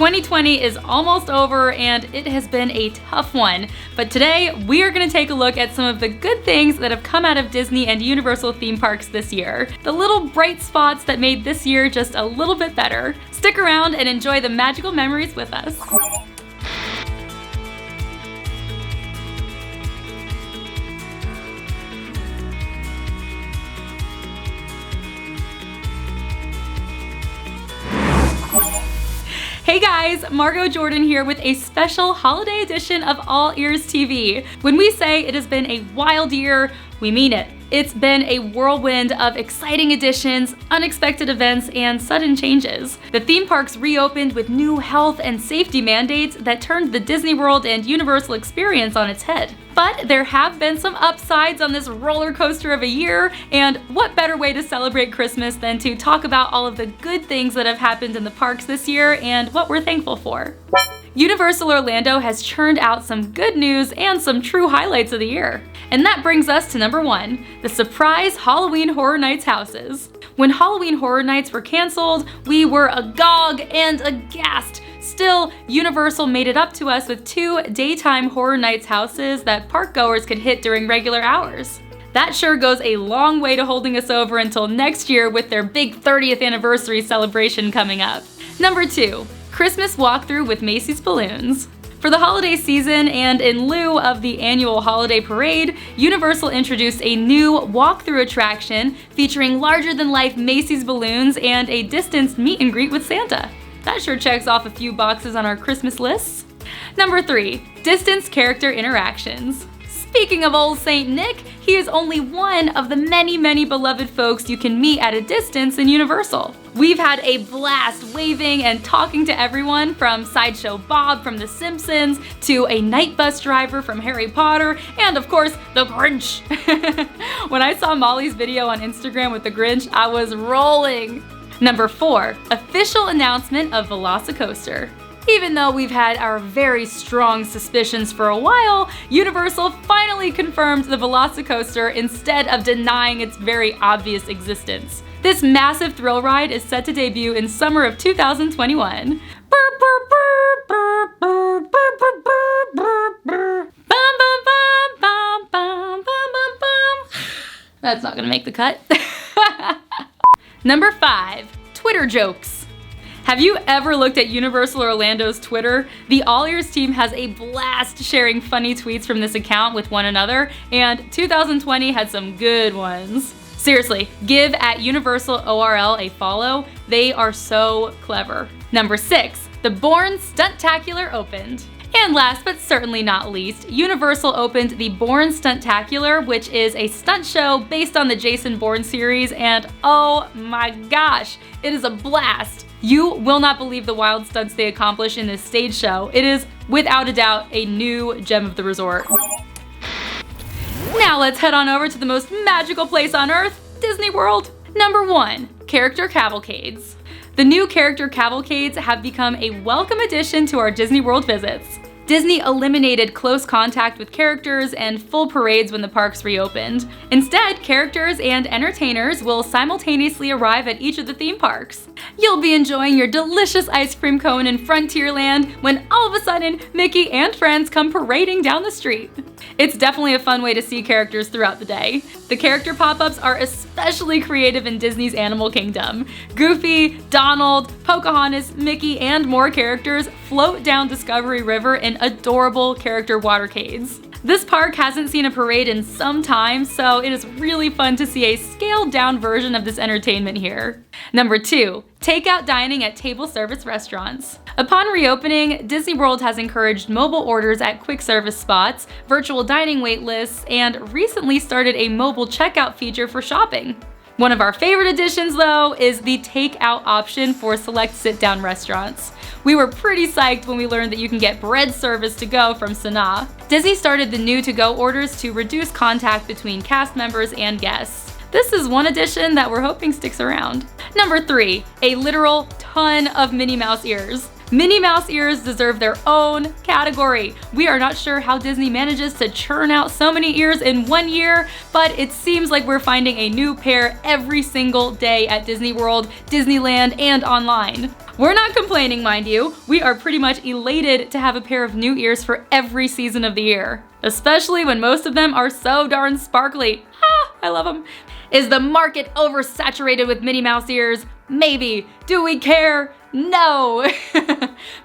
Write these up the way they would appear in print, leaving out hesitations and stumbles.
2020 is almost over and it has been a tough one, but today we are going to take a look at some of the good things that have come out of Disney and Universal theme parks this year. The little bright spots that made this year just a little bit better. Stick around and enjoy the magical memories with us. Hey guys, Margot Jordan here with a special holiday edition of All Ears TV. When we say it has been a wild year, we mean it. It's been a whirlwind of exciting additions, unexpected events, and sudden changes. The theme parks reopened with new health and safety mandates that turned the Disney World and Universal experience on its head. But there have been some upsides on this roller coaster of a year, and what better way to celebrate Christmas than to talk about all of the good things that have happened in the parks this year and what we're thankful for. Universal Orlando has churned out some good news and some true highlights of the year. And that brings us to number 1, the surprise Halloween Horror Nights houses. When Halloween Horror Nights were canceled, we were agog and aghast. Still, Universal made it up to us with 2 daytime Horror Nights houses that park goers could hit during regular hours. That sure goes a long way to holding us over until next year with their big 30th anniversary celebration coming up. Number 2, Christmas walkthrough with Macy's balloons. For the holiday season and in lieu of the annual holiday parade, Universal introduced a new walkthrough attraction featuring larger-than-life Macy's balloons and a distanced meet and greet with Santa. That sure checks off a few boxes on our Christmas lists. Number 3, distanced character interactions. Speaking of old Saint Nick, he is only one of the many beloved folks you can meet at a distance in Universal. We've had a blast waving and talking to everyone from Sideshow Bob from The Simpsons to a night bus driver from Harry Potter and of course the Grinch. When I saw Molly's video on Instagram with the Grinch, I was rolling. Number 4, official announcement of Velocicoaster. Even though we've had our very strong suspicions for a while, Universal finally confirmed the Velocicoaster instead of denying its very obvious existence. This massive thrill ride is set to debut in summer of 2021. That's not gonna make the cut. Number 5, Twitter jokes. Have you ever looked at Universal Orlando's Twitter? The All Ears team has a blast sharing funny tweets from this account with one another, and 2020 had some good ones. Seriously, give at Universal ORL a follow. They are so clever. Number 6, the Bourne Stuntacular opened. And last but certainly not least, Universal opened the Bourne Stuntacular, which is a stunt show based on the Jason Bourne series, and oh my gosh, it is a blast. You will not believe the wild stunts they accomplish in this stage show. It is, without a doubt, a new gem of the resort. Now let's head on over to the most magical place on Earth, Disney World. Number 1, character cavalcades. The new character cavalcades have become a welcome addition to our Disney World visits. Disney eliminated close contact with characters and full parades when the parks reopened. Instead, characters and entertainers will simultaneously arrive at each of the theme parks. You'll be enjoying your delicious ice cream cone in Frontierland when all of a sudden Mickey and friends come parading down the street. It's definitely a fun way to see characters throughout the day. The character pop-ups are especially creative in Disney's Animal Kingdom. Goofy, Donald, Pocahontas, Mickey, and more characters float down Discovery River in adorable character watercades. This park hasn't seen a parade in some time, so it is really fun to see a scaled down version of this entertainment here. Number 2, takeout dining at table service restaurants. Upon reopening, Disney World has encouraged mobile orders at quick service spots, virtual dining wait lists, and recently started a mobile checkout feature for shopping. One of our favorite additions, though, is the takeout option for select sit-down restaurants. We were pretty psyched when we learned that you can get bread service to go from Sanaa. Disney started the new to-go orders to reduce contact between cast members and guests. This is one addition that we're hoping sticks around. Number 3, a literal ton of Minnie Mouse ears. Minnie Mouse ears deserve their own category. We are not sure how Disney manages to churn out so many ears in one year, but it seems like we're finding a new pair every single day at Disney World, Disneyland, and online. We're not complaining, mind you. We are pretty much elated to have a pair of new ears for every season of the year, especially when most of them are so darn sparkly. Ah, I love them. Is the market oversaturated with Minnie Mouse ears? Maybe. Do we care? No.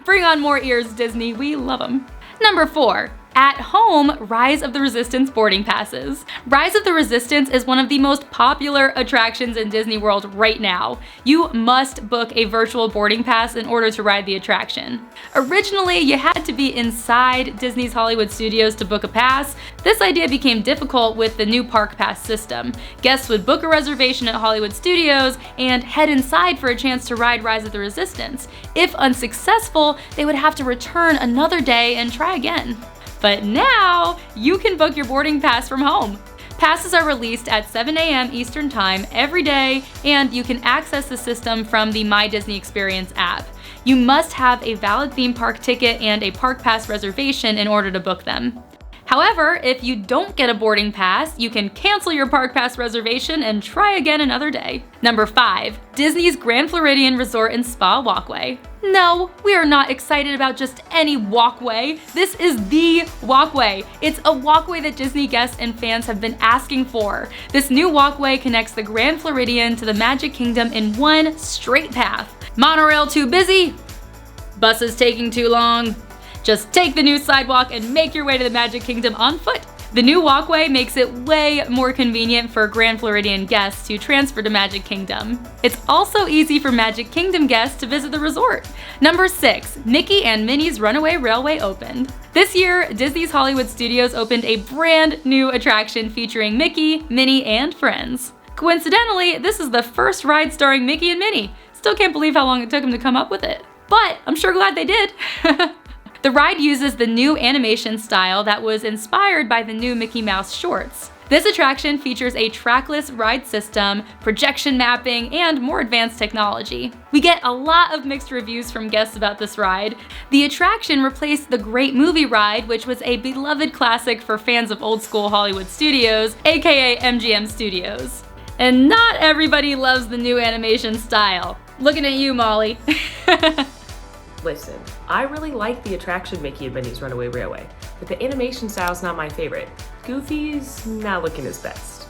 Bring on more ears, Disney. We love them. Number 4. At home, Rise of the Resistance boarding passes. Rise of the Resistance is one of the most popular attractions in Disney World right now. You must book a virtual boarding pass in order to ride the attraction. Originally, you had to be inside Disney's Hollywood Studios to book a pass. This idea became difficult with the new park pass system. Guests would book a reservation at Hollywood Studios and head inside for a chance to ride Rise of the Resistance. If unsuccessful, they would have to return another day and try again. But now, you can book your boarding pass from home. Passes are released at 7 a.m. Eastern Time every day, and you can access the system from the My Disney Experience app. You must have a valid theme park ticket and a park pass reservation in order to book them. However, if you don't get a boarding pass, you can cancel your park pass reservation and try again another day. Number 5, Disney's Grand Floridian Resort and Spa Walkway. No, we are not excited about just any walkway. This is the Walkway. It's a walkway that Disney guests and fans have been asking for. This new walkway connects the Grand Floridian to the Magic Kingdom in one straight path. Monorail too busy? Buses taking too long? Just take the new sidewalk and make your way to the Magic Kingdom on foot. The new walkway makes it way more convenient for Grand Floridian guests to transfer to Magic Kingdom. It's also easy for Magic Kingdom guests to visit the resort. Number 6, Mickey and Minnie's Runaway Railway opened. This year, Disney's Hollywood Studios opened a brand new attraction featuring Mickey, Minnie, and friends. Coincidentally, this is the first ride starring Mickey and Minnie. Still can't believe how long it took them to come up with it. But I'm sure glad they did. The ride uses the new animation style that was inspired by the new Mickey Mouse shorts. This attraction features a trackless ride system, projection mapping, and more advanced technology. We get a lot of mixed reviews from guests about this ride. The attraction replaced the Great Movie Ride, which was a beloved classic for fans of old school Hollywood studios, aka MGM Studios. And not everybody loves the new animation style. Looking at you, Molly. Listen, I really like the attraction Mickey and Minnie's Runaway Railway, but the animation style's not my favorite. Goofy's not looking his best.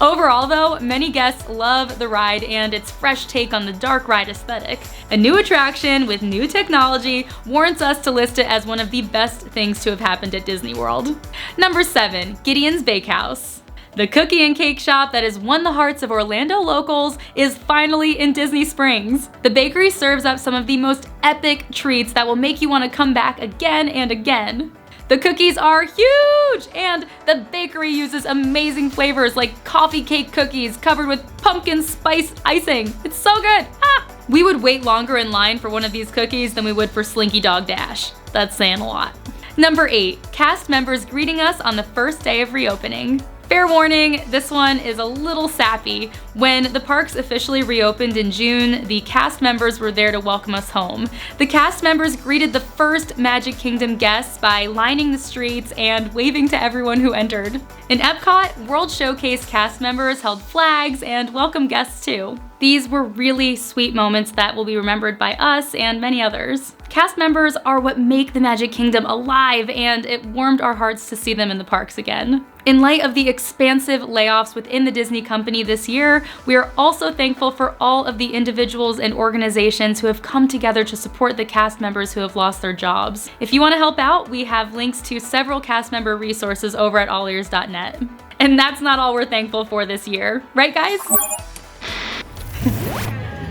Overall though, many guests love the ride and its fresh take on the dark ride aesthetic. A new attraction with new technology warrants us to list it as one of the best things to have happened at Disney World. Number 7, Gideon's Bakehouse. The cookie and cake shop that has won the hearts of Orlando locals is finally in Disney Springs. The bakery serves up some of the most epic treats that will make you want to come back again and again. The cookies are huge, and the bakery uses amazing flavors like coffee cake cookies covered with pumpkin spice icing. It's so good! Ah! We would wait longer in line for one of these cookies than we would for Slinky Dog Dash. That's saying a lot. Number 8, cast members greeting us on the first day of reopening. Fair warning, this one is a little sappy. When the parks officially reopened in June, the cast members were there to welcome us home. The cast members greeted the first Magic Kingdom guests by lining the streets and waving to everyone who entered. In Epcot, World Showcase cast members held flags and welcomed guests too. These were really sweet moments that will be remembered by us and many others. Cast members are what make the Magic Kingdom alive, and it warmed our hearts to see them in the parks again. In light of the expansive layoffs within the Disney company this year, we are also thankful for all of the individuals and organizations who have come together to support the cast members who have lost their jobs. If you want to help out, we have links to several cast member resources over at AllEars.net. And that's not all we're thankful for this year. Right, guys?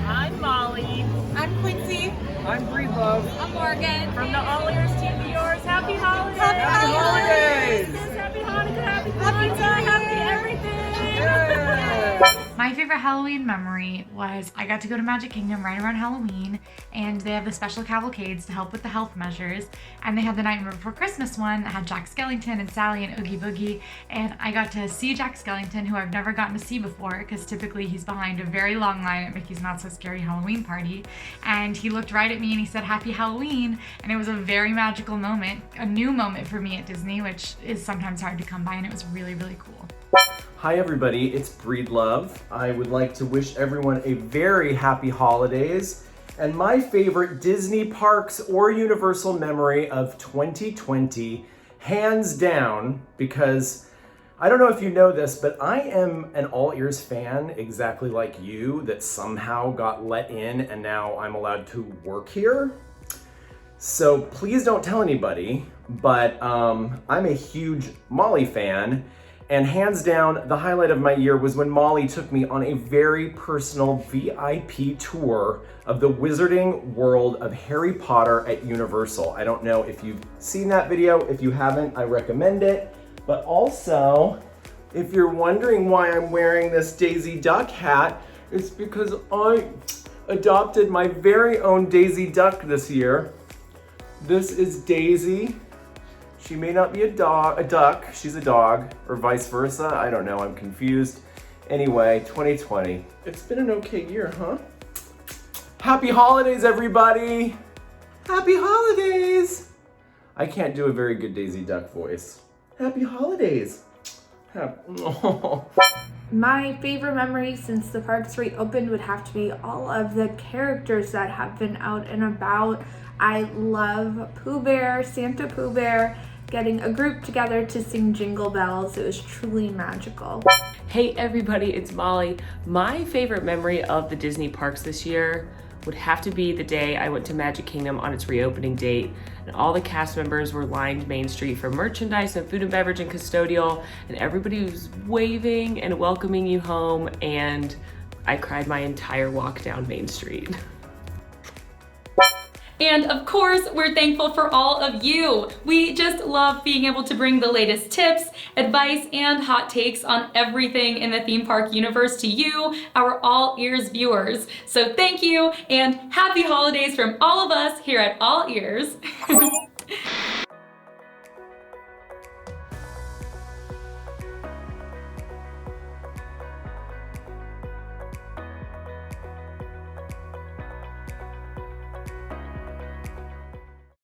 I'm Molly. I'm Quincy. I'm Breedlove. I'm Morgan. From the AllEars TV yours. Happy holidays! Happy holidays! Happy Hanukkah! Happy Happy Kwanzaa! Happy everything! My favorite Halloween memory was I got to go to Magic Kingdom right around Halloween, and they have the special cavalcades to help with the health measures, and they had the Nightmare Before Christmas one that had Jack Skellington and Sally and Oogie Boogie, and I got to see Jack Skellington, who I've never gotten to see before because typically he's behind a very long line at Mickey's Not So Scary Halloween Party, and he looked right at me and he said Happy Halloween, and it was a very magical moment, a new moment for me at Disney, which is sometimes hard to come by, and it was really, really cool. Hi everybody, it's Breedlove. I would like to wish everyone a very happy holidays and my favorite Disney parks or Universal memory of 2020, hands down, because I don't know if you know this, but I am an All Ears fan exactly like you that somehow got let in and now I'm allowed to work here. So please don't tell anybody, but I'm a huge Molly fan, and hands down, the highlight of my year was when Molly took me on a very personal VIP tour of the wizarding world of Harry Potter at Universal. I don't know if you've seen that video. If you haven't, I recommend it. But also, if you're wondering why I'm wearing this Daisy Duck hat, it's because I adopted my very own Daisy Duck this year. This is Daisy. She may not be a duck, she's a dog, or vice versa. I don't know, I'm confused. Anyway, 2020. It's been an okay year, huh? Happy holidays, everybody! Happy holidays! I can't do a very good Daisy Duck voice. Happy holidays! My favorite memory since the parks reopened would have to be all of the characters that have been out and about. I love Pooh Bear, Santa Pooh Bear, getting a group together to sing Jingle Bells. It was truly magical. Hey everybody, it's Molly. My favorite memory of the Disney parks this year would have to be the day I went to Magic Kingdom on its reopening date, and all the cast members were lined Main Street for merchandise and food and beverage and custodial, and everybody was waving and welcoming you home, and I cried my entire walk down Main Street. And of course, we're thankful for all of you. We just love being able to bring the latest tips, advice, and hot takes on everything in the theme park universe to you, our All Ears viewers. So thank you, and happy holidays from all of us here at All Ears.